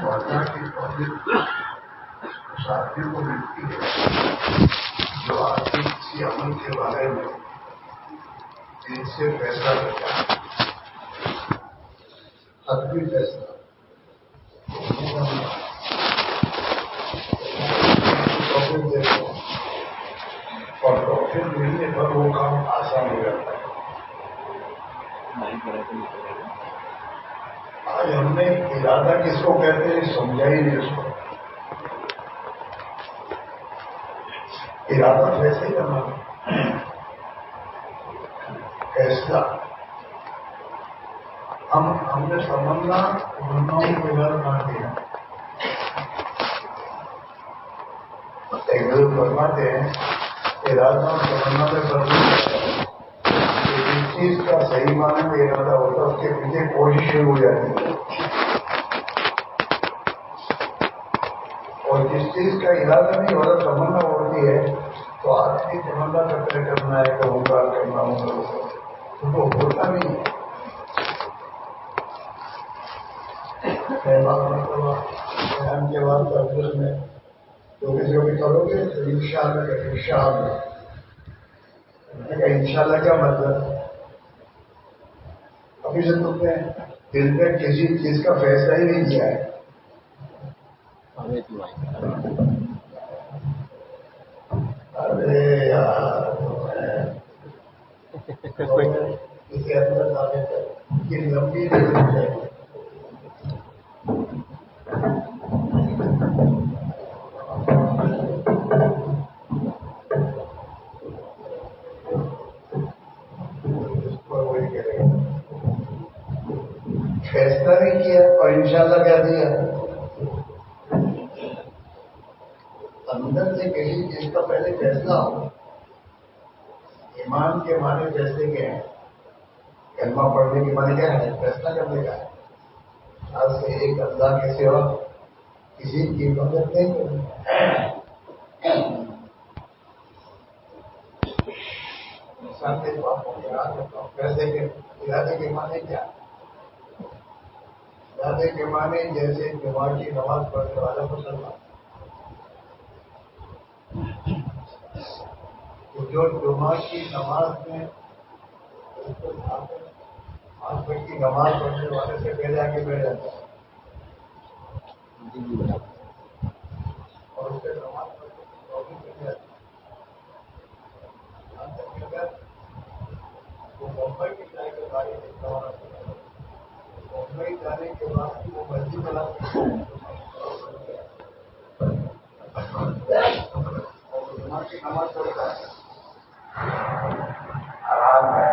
مولانا کی توفیق ساتھیوں کو ملتی ہے جو آپ کے کسی عمل کے بارے میں دل سے فیصلہ کرتا ہے، حتمی فیصلہ توفیق دیتے ہیں اور توفیق ملنے پر وہ کام آسان ہو جاتا ہے۔ آج ہم نے ارادہ کس کو کہتے ہیں سمجھا ہی نہیں اس کو۔ ارادہ ویسے ہی کرنا فیصلہ ہم نے سمجھنا گناہوں کو ادھر نہ دیا۔ ایک بزرگ فرماتے ہیں ارادہ اور سمجھنا میں فرق ہے۔ جس چیز کا صحیح معنی میں ارادہ ہوتا ہے اس کے پیچھے کوشش شروع ہو جاتی ہے، اور جس چیز کا ارادہ نہیں ہوتا تمنا ہوتی ہے تو آدمی تمنا کرنا ہے کہ انکار کرنا ہوگا تو وہ ہوتا نہیں ہے۔ بیان کے بعد تفصیل میں جو بھی کرو گے تو انشاءاللہ انشاءاللہ کیا مطلب؟ ابھی سے تم نے دل میں کسی چیز کا فیصلہ ہی نہیں کیا ہے۔ ارے یار اسے اندر آنے پر یہ لمبی نہیں ہو جائے گی۔ فیصلہ نہیں کیا اور انشاءاللہ کیا دیا؟ اندر سے کسی چیز کا پہلے فیصلہ ہو۔ ایمان کے معنی فیصلے کے ہیں، کلمہ پڑھنے کے معنی کیا ہے؟ فیصلہ کرنے کا ہے۔ آج سے ایک اللہ کے سوا کسی کی مدد نہیں کرنی۔ انسان کے پاس پیسے کے ارادے کے معنی کیا؟ ارادے کے معنی جیسے جمعہ کی نماز پڑھنے والا مسلمان، جو جمعہ کی نماز میں 5 وقت کی نماز پڑھنے والے سے پہلے آگے بیٹھ جاتا ہے اور اس سے نماز پڑھنے کی توفیق مل جاتی ہے۔ وہ ممبئی کی جائے کے گاڑی ممبئی جانے کے بعد وہ مسجد چلا اور جمعہ کی نماز پڑھتا ہے آرام ہے۔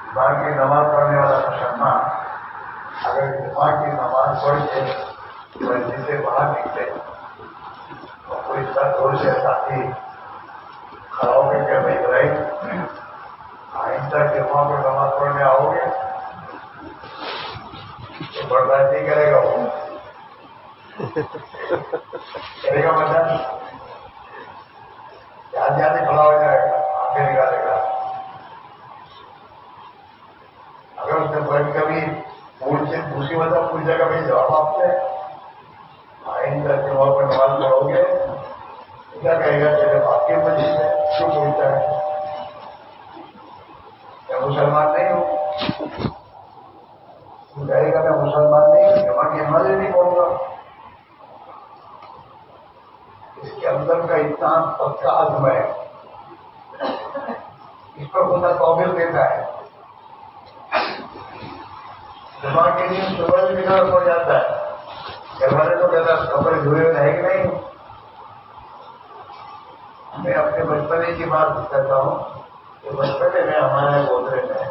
جمعہ کی نماز پڑھنے والا مسلمان اگر جمعہ کی نماز پڑھ کے مسجد سے باہر نکلے تو کوئی دور سے ساتھی کھڑا ہو کے کیا بھائی بھائی آئندہ جمعہ کو نماز پڑھنے آؤ گے تو برداشت نہیں کرے گا، وہ کرے گا مطلب زیادہ کھڑا ہو جائے گا، آگے نکالے گا۔ اگر اس نے پڑھ کبھی پھول سے دوسری مطلب پوچھ جائے گا بھائی جواب آپ سے آئندہ جمعہ پر نماز پڑھو گے کیا کہے گا؟ تیرے باپ کی مسجد ہے کیوں پوچھتا ہے؟ میں مسلمان نہیں ہوں، تو کہے گا میں مسلمان نہیں ہوں، جمعہ کی نماز نہیں پڑھوں گا۔ اس کے اندر کا اتنا پکا عزم ہے، اس پر خدا توفیق دیتا ہے۔ جمعہ کے دن صبح بھی بنا ہو جاتا ہے، گھر والے تو کہتا ہے کپڑے دھوئے ہوئے ہے کہ نہیں۔ میں اپنے بچپنے کی بات کہتا ہوں کہ بچپنے میں ہمارے گودرے میں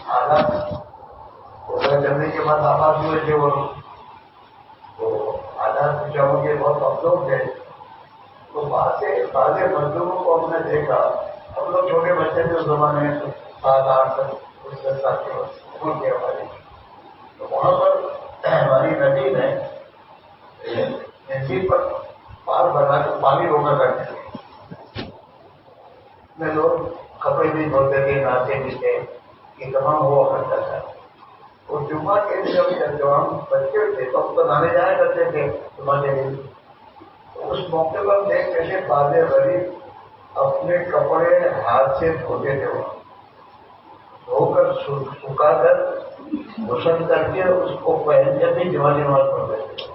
حالات گودرا چلنے کے بعد آباد ہوئے تھے، وہ تو آزاد بچاؤں کے بہت افسوس تھے، تو وہاں سے تازے مزدوروں کو ہم نے دیکھا۔ ہم لوگ چھوٹے بچے تھے اس زمانے میں 7 8 10 سال کے عمر کے ہماری، تو وہاں پر ہماری ندی میں نسی پر پار بنا کر پانی روکا کرتے تھے. میں لوگ کپڑے بھی دھوتے تھے, نہاتے بھی تھے, یہ تمام ہوا کرتا تھا. اور جمعہ کے دن جب ہم بچے تھے تو ہم تو نہانے جایا کرتے تھے جمعہ کے دن. اس موقع پر دیکھتے تھے بعض غریب اپنے کپڑے ہاتھ سے دھوتے تھے, وہ دھو کر سکھا کر غسل کر کے اس کو پہن کے بھی جمعہ نماز پڑھتے تھے.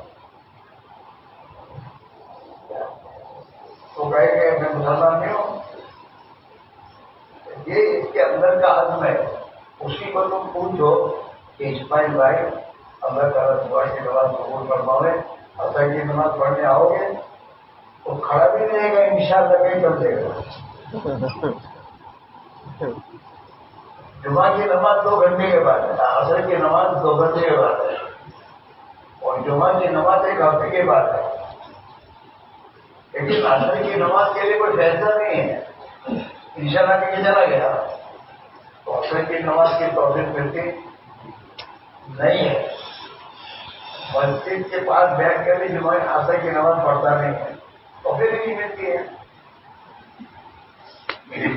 تو کہے کہ میں مسلمان نہیں ہوں, یہ اس کے اندر کا عزم ہے. اسی کو تم پوچھو کہ اسماعیل بھائی اللہ تعالیٰ صبح کی نماز قبول فرماوے, عصر کی نماز پڑھنے آؤ گے تو کھڑا بھی نہیں رہے گا, انشاءاللہ کہیں چل دے گا. جمعہ کی نماز 2 گھنٹے کے بعد ہے, عصر کی نماز 2 گھنٹے کے بعد ہے, اور جمعہ کی نماز 1 ہفتے کے بعد ہے. لیکن عصر کی نماز کے لیے کوئی فیصلہ نہیں ہے, انشاءاللہ کہ چلا گیا تو عصر کی نماز کی توفیق ملتی نہیں ہے. مسجد کے پاس بیٹھ کر بھی جمعہ عصر کی نماز پڑھتا نہیں ہے, توفیق نہیں ملتی ہے.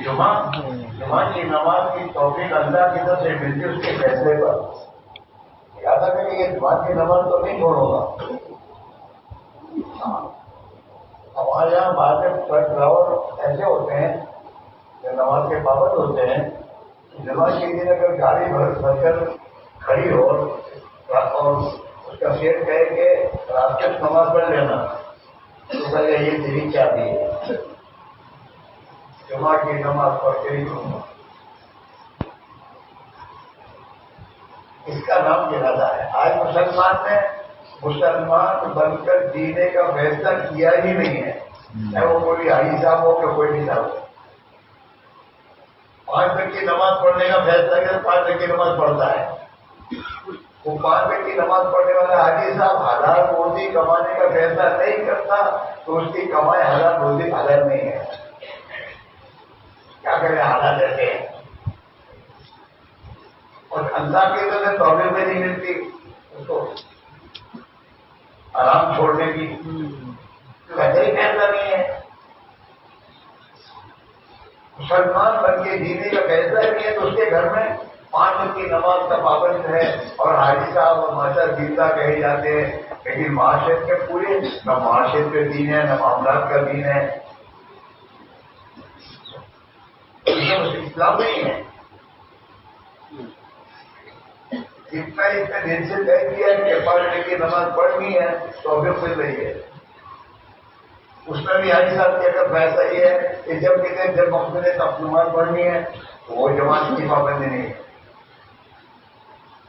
جمعہ کی نماز کی توفیق اللہ کی طرف سے ملتی اس کے فیصلے پر. یاد رکھیں کہ یہ جمعہ کی نماز تو نہیں چھوڑوں گا. ہمارے یہاں بعض ڈرائیور ایسے ہوتے ہیں جو نماز کے پابند ہوتے ہیں. جمعہ کے دن اگر گاڑی بھر کر کھڑی ہو اور اس کا سیٹ کہے کہ راستے میں نماز پڑھ لینا تو کہے گا یہ تیری چابی ہے, جمعہ کی نماز پڑھ کے ہی کروں گا. اس کا نام ارادہ ہے. آج مسلمان بن کر جینے کا فیصلہ کیا ہی نہیں ہے, چاہے وہ کوئی حاجی صاحب ہو کہ کوئی بھی صاحب ہو. 5 وقت کی نماز پڑھنے کا فیصلہ کیا, 5 وقت کی نماز پڑھتا ہے. وہ 5 وقت کی نماز پڑھنے والا حاجی صاحب حلال روزی کمانے کا فیصلہ نہیں کرتا تو اس کی کمائی حلال روزی حلال نہیں ہے. کیا کریں, حالات ایسے ہیں. اور اللہ کی طرف سے توفیق میں نہیں ملتی اس کو آرام چھوڑنے کی, ویسے ہی فیصلہ نہیں ہے. مسلمان بن کے جینے کا فیصلہ نہیں ہے تو اس کے گھر میں 5 وقت کی نماز کا پابند ہے اور حاجی صاحب اور ماشاء زندہ کہے جاتے ہیں, لیکن معاشرت کے پورے نہ معاشرت کا دین ہے نہ معاملات کا دین ہے. اسلام نہیں ہے. اتنا دن سے طے کیا ہے کہ 5 وقت کی نماز پڑھنی ہے تو ابھی مل رہی ہے. اس میں بھی حاجی صاحب کے اگر فیصلہ یہ ہے کہ جب مقصد تب نماز پڑھنی ہے تو وہ جماعت کی پابندی نہیں ہے.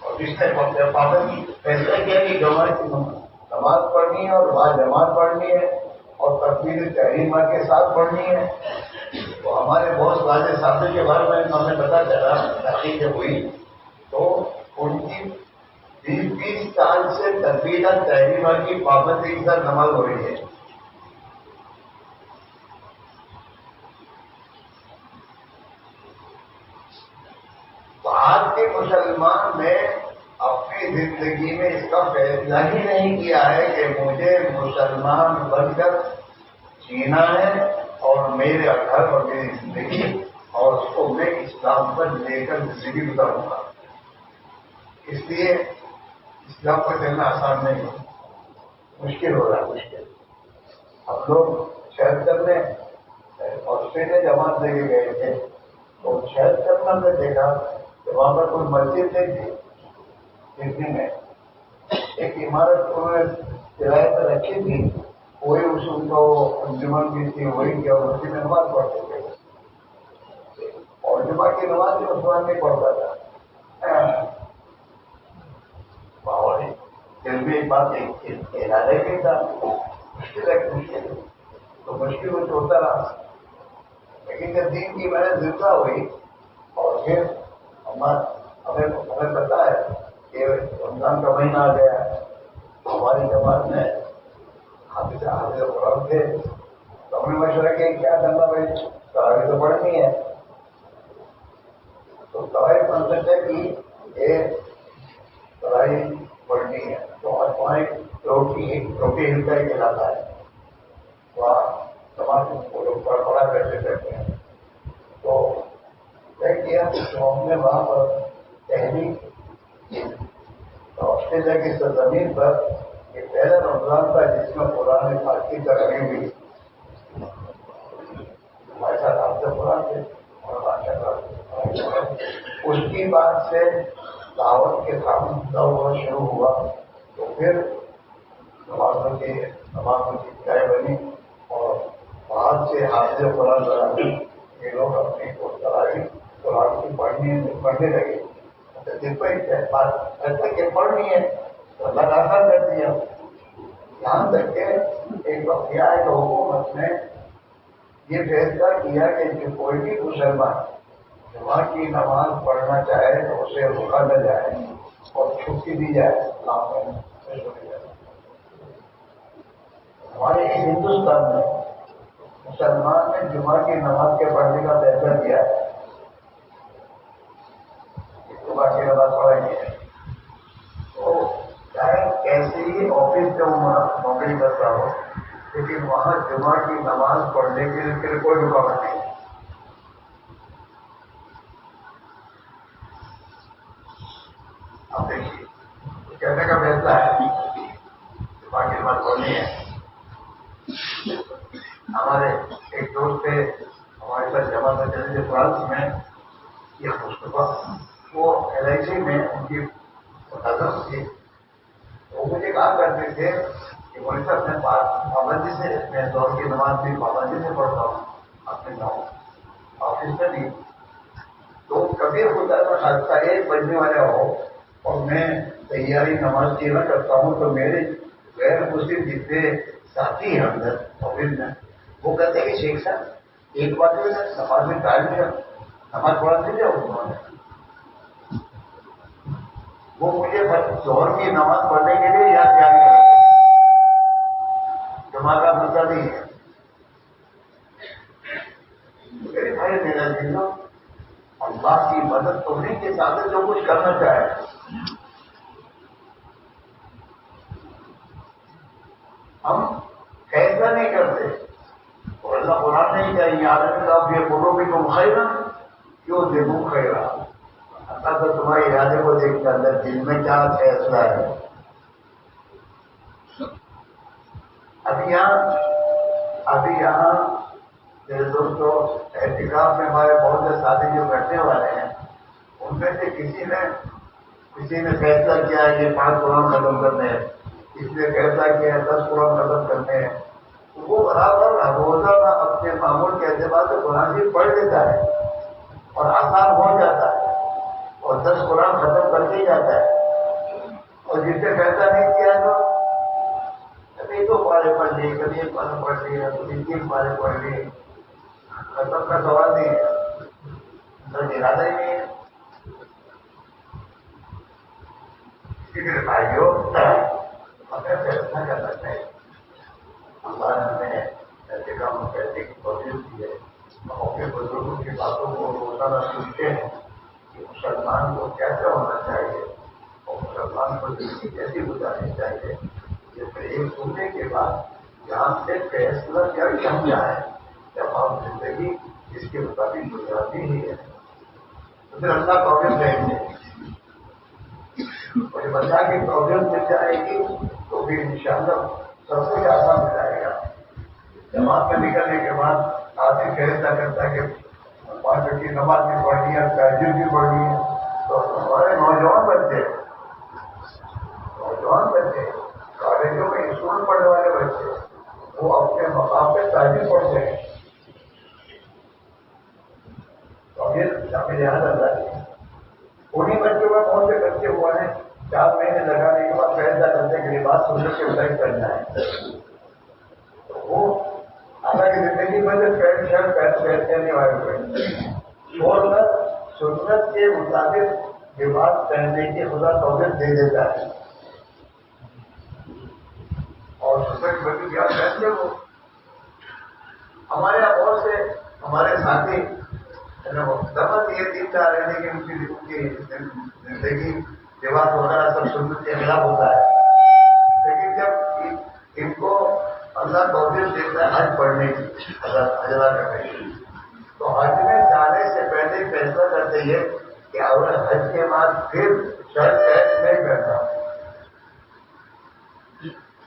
اور جس نے پابندی فیصلہ کیا کہ جماعت کی نماز پڑھنی ہے اور وہاں جماعت پڑھنی ہے اور تکبیر تحریمہ کے ساتھ پڑھنی ہے, تو ہمارے بہت واضح ساتھی کے بارے میں ہمیں پتا چلا تحقیق جب ہوئی تو ان کی 20 سال سے تکبیر تحریمہ کی پابندی کے ساتھ نماز ہو رہی ہے. تو آج کے مسلمان نے اپنی زندگی میں اس کا فیصلہ ہی نہیں کیا ہے کہ مجھے مسلمان بن کر جینا ہے اور میرے گھر اور میری زندگی اور اس کو میں اسلام پر لے کر زندگی گزاروں گا. اس لیے اسلام پر چلنا آسان نہیں ہو, مشکل ہو رہا ہے, مشکل. ہم لوگ 76 میں آسٹریلیا جماعت لے کے گئے تھے تو 76 میں ہم نے دیکھا کہ وہاں پر کوئی مسجد نہیں تھی. دلی میں ایک عمارت انہوں نے کرایہ پر رکھی تھی, وہی اس ان کو انجمن بھی تھی, وہی کیا مسجد میں نماز پڑھتے تھے. اور جمعہ کی نماز بھی مسلمان نہیں پڑھتا تھا. پھر بھی ایک بات ارادہ نہیں تھا, مشکل ہے مشکل, تو مشکل وہ ہوتا رہا. لیکن جب دین کی محنت زندہ ہوئی اور پھر ہمیں پتا ہے کہ رمضان کا مہینہ آ گیا, ہماری جماعت میں حافظ قرآن تھے تو ہم نے مشورہ کیا کیا کرنا بھائی, تراویح تو پڑھنی ہے. تو تراویح پڑھنے کی ایک تراویح پڑھنی ہے تو 8 روٹی ہلکا ہی کہلاتا ہے. وہاں سماج کو لوگ پڑھا کرتے ہیں. تو طے کیا تو ہم نے وہاں پر تحریک کی. تو آسٹریلیا کی سرزمین پر یہ پہلا رمضان تھا جس میں قرآن پاک کی ترغیب ہوئی. ہمارے ساتھ آپ سے قرآن تھے اور اس کی بات سے دعوت کے کام ہوا شروع ہوا. تو پھر نمازوں کی چائے بنی اور باہر سے حافظ قرآن بنا یہ لوگ اپنی کو ترائی قرآن کی پڑھنے لگے. دن پر بات ایسا کہ پڑھنی ہے تو اللہ کا آسان کر دیا. یہاں تک کہ ایک وقت کیا ہے کہ حکومت نے یہ فیصلہ کیا کہ کوئی بھی مسلمان جمعہ کی نماز پڑھنا چاہے تو اسے روکا نہ جائے اور چھٹی دی جائے. ہمارے ہندوستان میں مسلمان نے جمعہ کی نماز کے پڑھنے کا فیصلہ کیا ہے. جمعہ کی نماز پڑھیں گے تو چاہے کیسے ہی آفس سے وہ نوکری کرتا ہو لیکن وہاں جمعہ کی نماز پڑھنے کے لیے پھر کوئی رکاوٹ نہیں. آپ دیکھیے کہنے کا فیصلہ ہے جمعہ کی نماز پڑھنی ہے. ہمارے ایک دوست تھے ہمارے ساتھ جمع کرتے تھے فرانس میں یہ مصطفیٰ وہ LIC میں ان کی ملازمت تھی. وہ مجھے کہا کرتے تھے کہ مجھے اپنے پابندی سے میں دور کی نماز بھی پابندی سے پڑھتا ہوں اپنے گاؤں آفس میں بھی. تو کبھی ہوتا ہے حادثہ ایک بجنے والا ہو اور میں تیاری نماز کی نہ کرتا ہوں تو میرے غیر مسلم جتنے ساتھی ہیں اندر آفس میں وہ کہتے ہیں کہ شیخ صاحب ایک بات ہے نماز میں ٹائم دیا نماز پڑھا دیجیے انہوں نے. وہ مجھے ظہر کی نماز پڑھنے کے لیے یاد کیا کرتے جمعہ کا مسئلہ نہیں ہے. میرے بھائی میرا دنوں اللہ کی مدد تو نہیں کے ساتھ جو کچھ کرنا چاہے. ہم فیصلہ نہیں کرتے اور اللہ قرآن نہیں چاہیے عالم صاحب یہ بولو بھی تم خیرا کیوں دیکھو خیرا. اللہ تو تمہارے ارادے کو دیکھتا اندر دل میں کیا فیصلہ ہے. ابھی یہاں میرے دوستوں احتکاب میں ہمارے بہت سے ساتھی جو بیٹھنے والے ہیں ان میں سے کسی نے فیصلہ کیا ہے کہ 5 قرآن ختم کرنے ہیں, کسی نے فیصلہ کیا ہے 10 قرآن ختم کرنے ہیں. وہ برابر روزانہ اپنے معمول کے اعتبار سے قرآن شریف پڑھ لیتا ہے اور آسان ہو جاتا ہے اور 10 قرآن ختم کر کے جاتا ہے. اور جس نے فیصلہ نہیں کیا تو کبھی 2 پارے پڑھ لیے, کبھی 1 پارا پڑھ لیے, کبھی 3 پارے پڑھ لیے. ختم کا سوال نہیں ہے, بس ارادہ ہی نہیں ہے. میرے بھائیوں ہمیں فیصلہ کرنا چاہیے. اللہ نے ہمیں ایسے کام کہنے کی کوشش کی ہے. ہم اپنے بزرگوں کی باتوں کو روزانہ سنتے ہیں کہ مسلمان کو کیسے ہونا چاہیے اور مسلمان کو زندگی کیسی گزارنی چاہیے. یہ ایک سننے کے بعد یہاں سے فیصلہ کیا کہ ہم جائیں جب ہم زندگی اس کے مطابق گزارتی ہی ہے تو پھر اللہ پرابلم رہیں گے اور جب اللہ کی پرابلم مل جائے گی تو پھر انشاءاللہ سب کچھ آسان ہو جائے گا. جماعت میں نکلنے کے بعد آدمی فیصلہ کرتا ہے کہ 5 وقت کی نماز بھی پڑھنی ہے, تہجد بھی پڑھنی ہے. تو ہمارے نوجوان بچے کالجوں میں اسکول پڑھنے والے بچے وہ اپنے مقام پہ تہجد پڑھتے ہیں. تو پھر ہمیں یاد آتا ہے انہیں بچوں کا کون سے بچے ہوا ہے 4 مہینے لگانے کے بعد فیصلہ کرنے کے لیے بات سننے کے ادھر کرنا ہے. تو وہ حالانکہ زندگی میں سے پینٹ شرٹ پہننے والے چھوڑ کر سنت کے مطابق لباس پہننے کی خدا توفیق دے دیتا ہے. اور سنت بڑی کیا کہتے وہ ہمارے یہاں بہت سے ہمارے ساتھی دفعہ یہ 3-4 رہنے کی ان کی زندگی لباس وغیرہ سب سنت کے خلاف ہوتا ہے. لیکن جب ان کو اللہ توفیق دیتا ہے حج پڑھنے کی، حجرہ کرنے کی، تو حج میں جانے سے پہلے فیصلہ کرتے ہیں کہ اگر حج کے بعد پھر شرط پینٹ نہیں کرنا،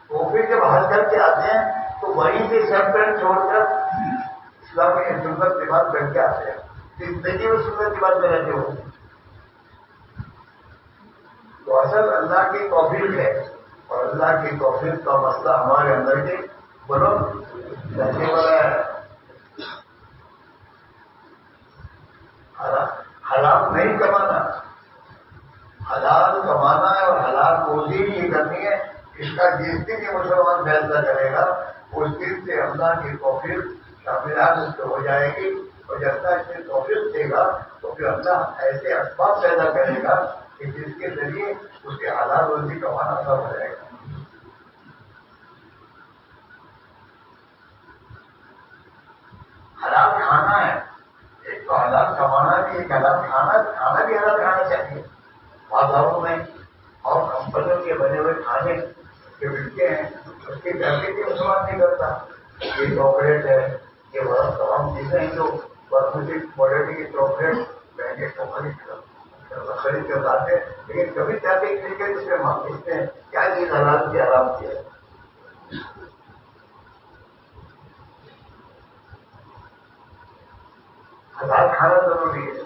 تو پھر جب حج کر کے آتے ہیں تو وہیں سے شرط پینٹ چھوڑ کر اسلامی سنت کی بات کر کے آتے ہیں، زندگی میں سنت کی بات میں رہتے ہو، تو اصل اللہ کی توفیق ہے، اور اللہ کی توفیق کا مسئلہ ہمارے اندر کے بولو رہنے والا ہے۔ حلال نہیں کمانا، حلال کمانا ہے اور حلال روزی بھی کرنی ہے، اس کا جس دن یہ مسلمان فیصلہ کرے گا اس دن سے اللہ کی توفیق شاملات اس سے ہو جائے گی، اور جب تک اس میں توفیق دے گا تو پھر اللہ ایسے اسباب پیدا کرے گا کہ جس کے ذریعے اس کے حلال روزی کمانا سب ہو جائے گا۔ حلال کھانا ہے، ایک تو حلال کمانا بھی، ایک حلال کھانا بھی حلال کھانا چاہیے۔ بازاروں میں اور کمپنیوں کے بنے ہوئے کھانے جو ملتے ہیں اس کی گھر بھی مسلمان نہیں کرتا، یہ چاکلیٹ ہے، یہ بہت تمام چیزیں ہیں جو برفی کوالٹی کی چاکلیٹ مہنگے خرید کر لاتے ہیں، لیکن کبھی جاتے کر اس میں مانگتے ہیں کیا چیز حلال کی حرام کی ہے۔ حلال کھانا ضروری ہے،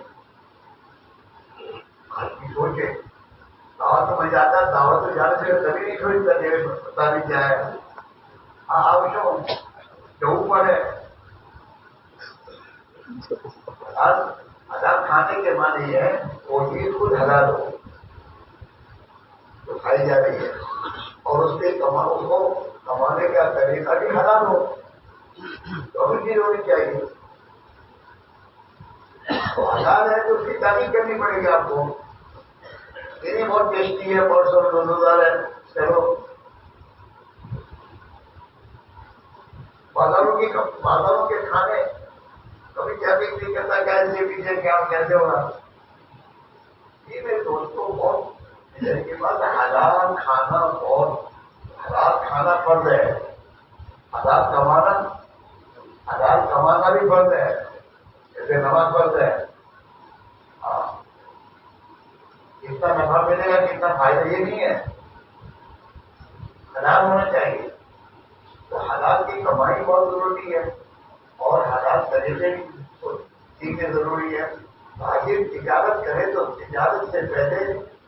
آدمی سوچے دعوت میں جاتا ہے، دعوت میں جانے سے کبھی نہیں سوچتا پتا نہیں کیا ہے، آوشک جو اوپر ہے۔ حلال کھانے کے معنی ہے وہ چیز خود حلال ہو تو کھائی جا رہی ہے، اور اس کے کو کمانے کا طریقہ بھی حلال ہو، تو بھی چیز ہونی چاہیے۔ تو حلال ہے تو اس کی تعریف کرنی پڑے گی آپ کو، یہ بہت ٹیسٹی ہے، بہت سب روزگار ہے، چلو بازاروں کے کھانے کبھی کیا نہیں کرتا، کیسے پیچھے کیا کیسے ہو رہا۔ یہ میرے دوستوں بہت کے بعد حلال کھانا بہت، حلال کھانا فرض ہے، حلال کمانا بھی فرض ہے، جیسے نماز فرض ہے۔ ہاں، کتنا نفع ملے گا کتنا فائدہ یہ نہیں ہے، حلال ہونا چاہیے۔ تو حلال کی کمائی بہت ضروری ہے، اور حلال طریقے سیکھنے ضروری ہے۔ تاکہ تجارت کرے تو تجارت سے پہلے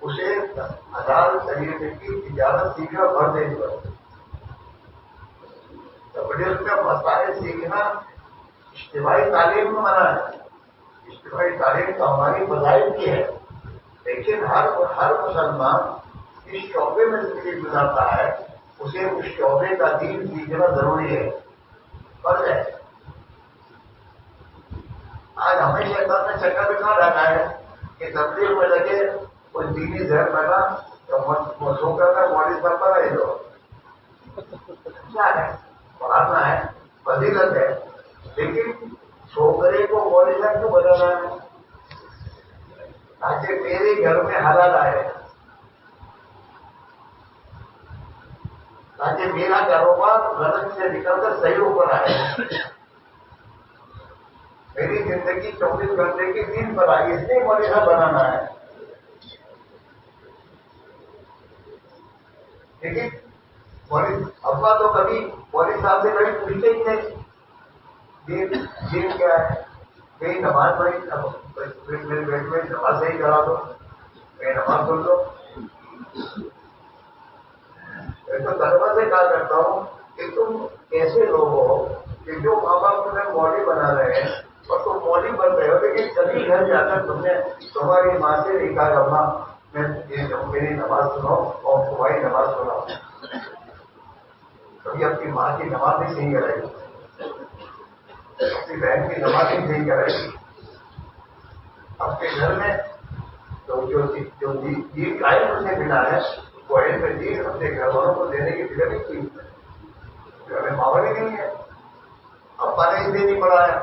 اسے حلال طریقے کی تجارت سیکھنا بڑھ دے گا۔ اس کا مسائل سیکھنا اجتماعی تعلیم میں منع ہے، اجتماعی تعلیم تو ہماری فضائل کی ہے، لیکن ہر مسلمان اس شعبے میں زندگی گزارتا ہے، اسے اس شعبے کا دین سیکھنا ضروری ہے، فرض ہے۔ آج ہمیشہ نے چکر بھی کہاں ڈالا ہے کہ تبلیغ میں لگے کوئی دینی زہر بنا تو سو کر مولوی صاحب پر آئے دو، کیا ہے پڑھانا ہے، فضیلت ہے، لیکن چھوکرے کو مولوی صاحب کیوں بنانا ہے؟ تاکہ میرے گھر میں حلال آئے، تاکہ میرا کاروبار غلط سے نکل کر صحیح اوپر آئے، میری زندگی 24 گھنٹے کی دین پر آئی، اس لیے مولوی صاحب بنانا ہے۔ لیکن ابا تو کبھی مولوی صاحب سے کبھی پوچھتے ہی نہیں دین کیا ہے، میری نماز پڑھی، میرے بیٹے میں نماز صحیح کرا دو، میں نماز پڑھ دو۔ میں تو طلبا سے کہا کرتا ہوں کہ تم ایسے لوگ ہو کہ جو ماں باپ تمہیں مولوی بنا رہے ہیں اور تم مولوی بن رہے ہو، لیکن کبھی گھر جا کر تم نے تمہاری ماں سے نہیں کہا کہ ماں میں میری نماز سنو اور تمہاری نماز سناؤ، کبھی اپنی ماں کی نماز بھی صحیح کرے گی، اپنی بہن کی نماز بھی صحیح کرے گی، اپنے گھر میں تو جو دین قائم اسے ملا ہے وہ علم دین اپنے گھر والوں کو دینے کی فکر نہیں کی، ہمیں ماحول ہی نہیں ہے، ابا نے اسے نہیں پڑھایا،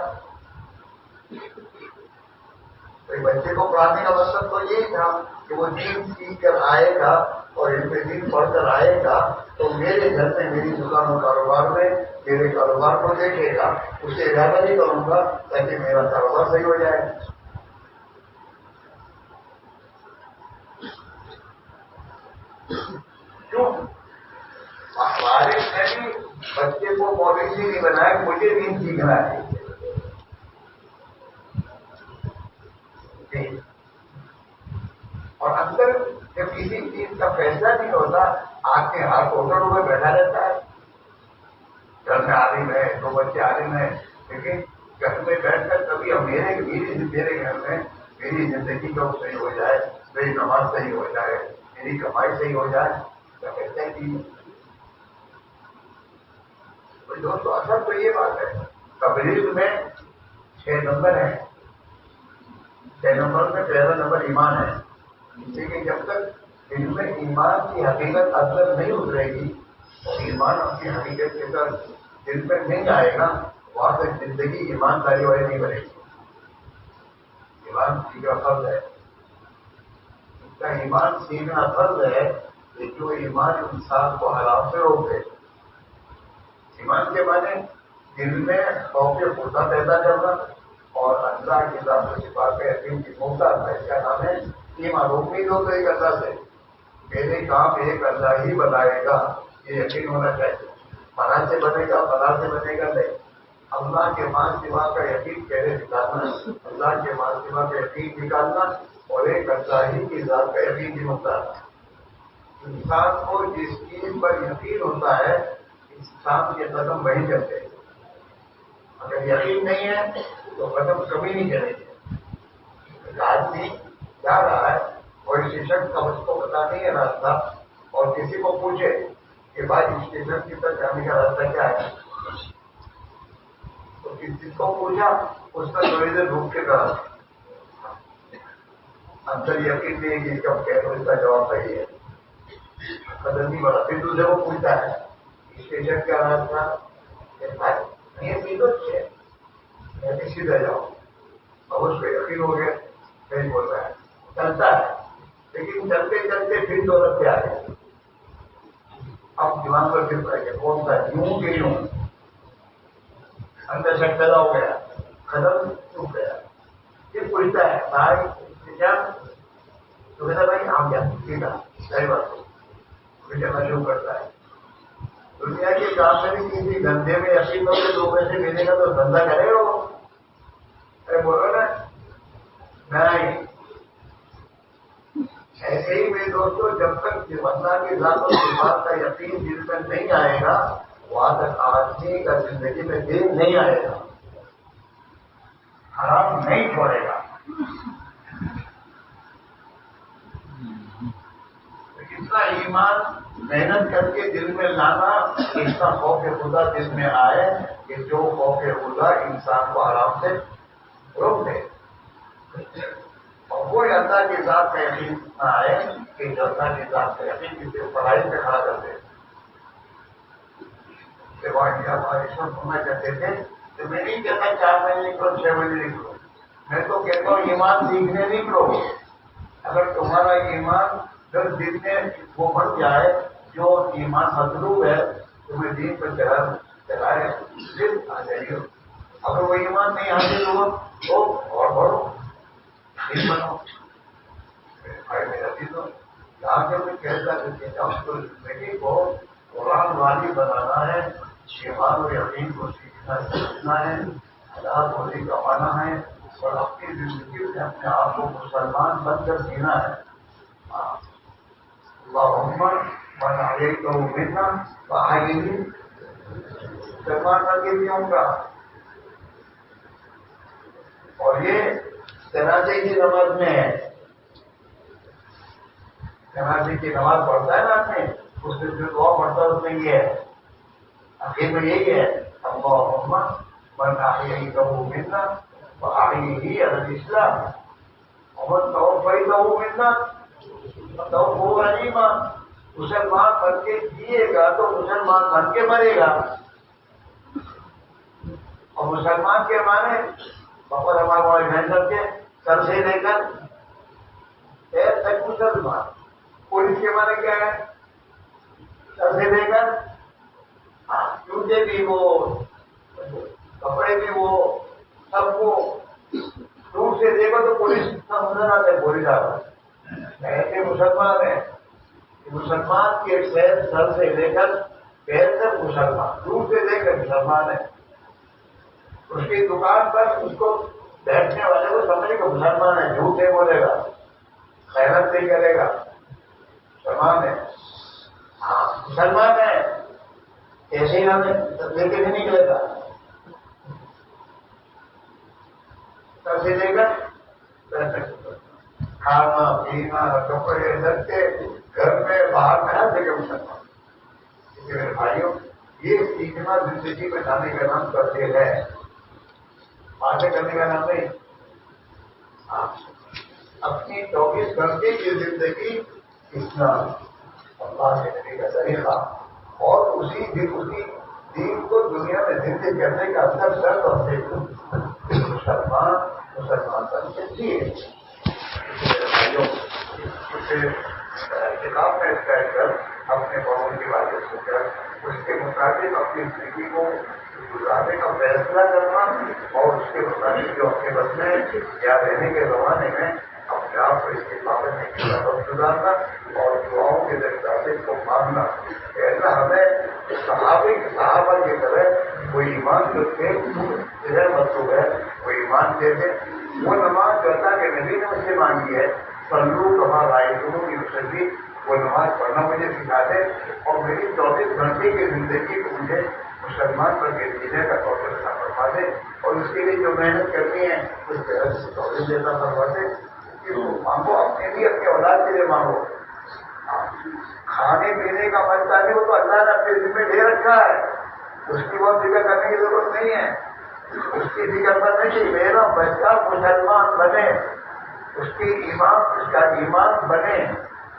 تو بچے کو پڑھانے کا مقصد تو یہی تھا کہ وہ دین سیکھ کر آئے گا اور ان میں دین پڑھ کر آئے گا تو میرے گھر میں میری دکان و کاروبار میں میرے کاروبار کو دیکھے گا. اسے ارادہ نہیں کروں گا تاکہ میرا کاروبار صحیح ہو جائے. کیوں ہمارے میں بھی بچے کو پالیسی نہیں بنائے مجھے دین سیکھنا ہے. اور اندر جب کسی چیز کا فیصلہ نہیں ہوتا آپ کے ہاتھ ہوٹل میں بیٹھا رہتا ہے. گھر میں عالم ہے 2 بچے عالم ہیں لیکن گھر میں بیٹھ کر کبھی میرے گھر میں میری زندگی کا صحیح ہو جائے, میری نماز صحیح ہو جائے, میری کمائی صحیح ہو جائے کیا کہتے ہیں کہ دوستوں اصل تو یہ بات ہے. تبلیغ میں 6 نمبر ہیں. 6 نمبر میں پہلا نمبر ایمان ہے. لیکن جب تک دل میں ایمان کی حقیقت اندر نہیں اترے گی اور ایمان اپنی حقیقت کے ساتھ دل میں نہیں آئے گا وہاں تک زندگی ایمانداری والی نہیں بنے گی. ایمان سیکھنا فرض ہے. اس کا ایمان سیکھنا فرض ہے کہ جو ایمان انسان کو حرام سے روکے. ایمان کے معنی دل میں خوف خدا پیدا کرنا اور اللہ کی ذات و صفات پہ یقین کی محتاط ہے. کیا نام ہے ایمان. امید ہو تو ایک اللہ سے میرے کام ایک اللہ ہی بتائے گا یہ یقین ہونا چاہیے. فلاں سے بنے گا فلاں سے بنے گا نہیں. اللہ کے مان سوا کا یقین پہلے نکالنا, اللہ کے مان سوا کا یقین نکالنا اور ایک اللہ ہی کی ذات کا یقین بھی ہوتا ہے. انسان کو جس چیز پر یقین ہوتا ہے انسان کے قدم وہی چلتے ہیں. اگر یقین نہیں ہے تو قدم کبھی نہیں چلے گے. آدمی جا رہا ہے اور اسٹیشن کا اس کو پتا نہیں ہے راستہ اور کسی کو پوچھے کہ بھائی اسٹیشن کی طرف جانے کا راستہ کیا ہے تو کسی کو پوچھا اس کا تھوڑی دیر روک کے کہا اندر یقین نہیں ہے کہ کب کہ اس کا جواب صحیح ہے. قدر نہیں بڑھا. پھر دوسرے کو پوچھتا ہے اسٹیشن کا راستہ یہ سیدھا جاؤ. اب اس پہ یقین ہو گیا نہیں بول رہا ہے چلتا ہے لیکن چلتے چلتے پھر 2 رستے آ گئے. اب دماغ پر پھر پڑے گا کون سا یوں کہ یوں اندر شک پیدا ہو گیا قدم چوک گیا. پھر پوچھتا ہے بھائی کیا تو کہتا بھائی آم گیا سیدھا صحیح بات جانا شروع کرتا ہے. دنیا کے کام میں بھی کسی دھندے میں یقین ہو کے 2 پیسے ملے گا تو دھندا کرے گا وہ. ارے بولو نا نہیں. ایسے ہی میرے دوستوں جب تک اللہ کی ذات و صفات کا یقین دل میں نہیں آئے گا وہاں تک آدمی کا زندگی میں دین نہیں آئے گا, حرام نہیں چھوڑے گا. اتنا ایمان محنت کر کے دل میں لانا اتنا خوف خدا دل میں آئے کہ جو خوف خدا انسان کو آرام سے روک دے اور وہ اللہ کی ذات کا یقین نہ آئے کہ جو اللہ کی ذات کا یقین کسی پڑھائی پہ کھڑا کر دے. سننا چاہتے تھے کہ میں نہیں کہتا 4 مہینے نکلو 6 مہینے نکلو. میں تو کہتا ہوں ایمان سیکھنے نکلو. اگر تمہارا ایمان جب دل میں وہ بن جائے جو ایمان مطلوب ہے تمہیں دین پر چلائے پھر آ جائیے. اگر وہ ایمان نہیں حاصل ہوا تو اور بڑھو دین بنو. بھائی میرا دن ہو جہاں سے میں کہتا ہوں تو زندگی کو قرآن والی بنانا ہے. ایمان اور یقین کو سیکھنا ہے. حالات ہولی کمانا ہے اور اپنی زندگی میں اپنے آپ کو مسلمان بن کر جینا ہے. اللہم من علیکہ منا وآئینی مسلمان بن کے بھی ہوں گا. اور یہ جنازے کی نماز میں ہے. جنازے کی نماز پڑھتا ہے نا آدمی اس سے جو دعا پڑھتا ہے اس میں یہ ہے آخر میں یہی ہے اللہم من علیکہ منا وآئینی علی الاسلام ومن توفیتہ منا تو وہ علیما. مسلمان بن کے جیے گا تو مسلمان بن کے مرے گا. اور مسلمان کے معنی بابا ہمارے والے بہن سب کے سر سے لے کر پیر تک مسلمان. پولیس کے معنی کیا ہے؟ سر سے لے کر جوتے بھی وہ، کپڑے بھی وہ، سب کو دور سے دیکھو تو پولیس نظر آتا ہے. پولیس ایسے مسلمان ہیں. مسلمان کے سر سے لے کر پیر تک مسلمان، دور سے لے کر مسلمان ہے. اس کی دکان پر اس کو بیٹھنے والے کو سمجھے کہ مسلمان ہے، جھوٹ نہیں بولے گا، خیانت نہیں کرے گا، مسلمان ہے. ہاں مسلمان ہے، ایسے ہی ہمیں لے کے نہیں نکلے گا. سر سے لے کر کھانا پینا کپڑے لگتے گھر میں باہر میں ہر جگہ مسلمان. میرے بھائیوں، یہ سیکھنا زندگی میں جانے کا نام کرتے ہیں، باتیں کرنے کا نام نہیں. اپنی 24 گھنٹے کی زندگی اسلام اللہ کے نبی کا طریقہ اور اسی دین کو دنیا میں زندگی کرنے کا اندر درد اور مسلمان بن کے جیے. کتاب میں بیٹھ کر اپنے بڑوں کی باتیں سن کر اس کے مطابق اپنی زندگی کو گزارنے کا فیصلہ کرنا اور اس کے مطابق جو اپنے بچنے یا رہنے کے زمانے میں اپنے آپ کو اس کی پابندی کی طرف گزارنا اور دعاؤں کے ذریعے کو ماننا. ایسا ہمیں صحابہ کی طرح وہ ایمان جو تھے مطلوب ہے، وہ ایمان دے دے. وہ نماز جو اللہ کے نبی نے مجھ سے مانگی ہے، سلو کما رائے دونوں کی مسلی، وہ نماز پڑھنا مجھے سکھا دے اور میری 24 گھنٹے کی زندگی کو مجھے مسلمان پر کے جینے کا توفیق فرما دے اور اس کے لیے جو محنت کرنی ہے اس طرح سے توفیق دیتا فرما دے. مانگو اپنے لیے، اپنے اولاد کے لیے مانگو. کھانے پینے کا مسئلہ نہیں، وہ تو اللہ نے اپنے ذمہ دے رکھا ہے، اس کی بہت فکر کرنے کی ضرورت نہیں ہے. اس کی فکر کرنے کی میرا بچہ مسلمان بنے، اس کا ایمان بنے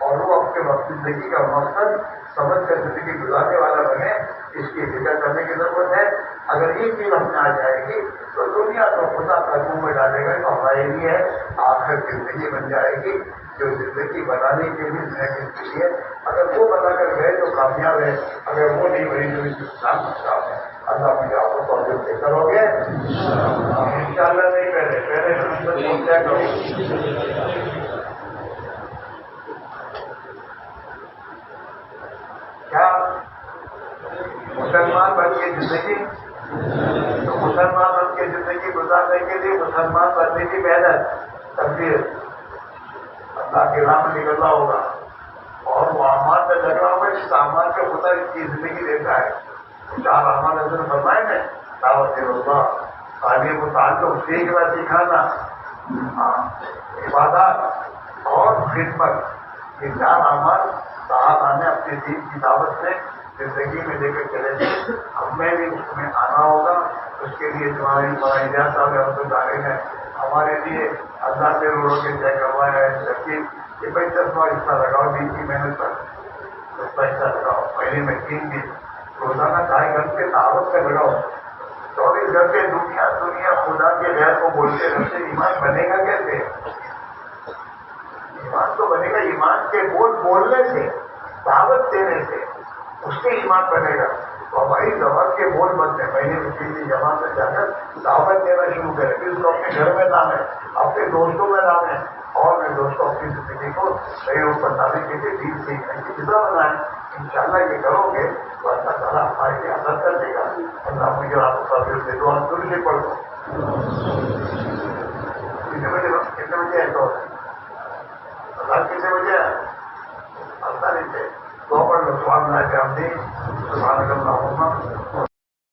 اور وہ اپنے زندگی کا مقصد سمجھ کر زندگی گزارنے والا بنے، اس کی فکر کرنے کی ضرورت ہے. اگر یہ چیز ہم نے آ جائے گی تو دنیا تو خدا قدموں میں ڈالے گا تو ہمارے لیے آخر زندگی بن جائے گی. جو زندگی بنانے کے لیے زندگی لیے اگر وہ بنا کر گئے تو کامیاب ہے، اگر وہ نہیں بنی تو انسان خراب ہے. اللہ مجھے آپ کو توجہ دے کرو گے انشاءاللہ. نہیں پہلے پہنچا کرو. کیا مسلمان بن کے زندگی، تو مسلمان بن کے زندگی گزارنے کے لیے مسلمان بننے کی محنت تقدیر اللہ کے راہ میں نکلنا ہوگا اور وہ اعمال میں لگنا ہوگا جس اعمال کے خدا اس کی زندگی دیتا ہے. 4 اعمال حضرت فرمائے میں دعوت اللہ، تعلیم و تعلق، سیکھنا سکھانا، عبادات اور خدمت. یہ 4 اعمال صحابہ نے اپنے دین کی دعوت میں زندگی میں لے کر چلے تھے. ہمیں بھی اس میں آنا ہوگا. اس کے لیے تمہاری اجازت ہے ہمارے لیے اللہ سے روڑوں کے طے کروایا ہے. ترکیب کہ بھائی 10واں حصہ لگاؤ دین کی محنت پر، 10واں حصہ لگاؤ. مہینے میں 3 دن روزانہ 2.5 گھنٹے دعوت پہ لگاؤ. 24 گھنٹے دنیا خدا کے غیر کو بولتے رہتے. ایمان بنے گا کیسے؟ ایمان تو بنے گا ایمان کے بولنے سے، دعوت دینے سے، اس سے ایمان بنے گا. تو ہماری دعوت کے بول بنتے ہیں. مہینے میں 3 دن جماعت میں جا کر دعوت دینا شروع کریں. پھر اس کو اپنے گھر میں لائیں، اپنے دوستوں میں لائیں اور میں دوستوں اپنی زندگی کو صحیح روپ بتانے کے لیے دین سیکھنے کی فضا بنائیں. انشاءاللہ یہ کرو گے تو اللہ تعالیٰ ہمارے لیے اثر کر دے گا. اللہ مجھے آپ کو سے دعا ضرور سے پڑھ دو. کتنے بجے ایسا ہوتا ہے؟ اللہ کتنے بجے ہے؟ اللہ نہیں تھے تو پڑھ لو. سبحان اللہ کے ہم نے سبحان اللہ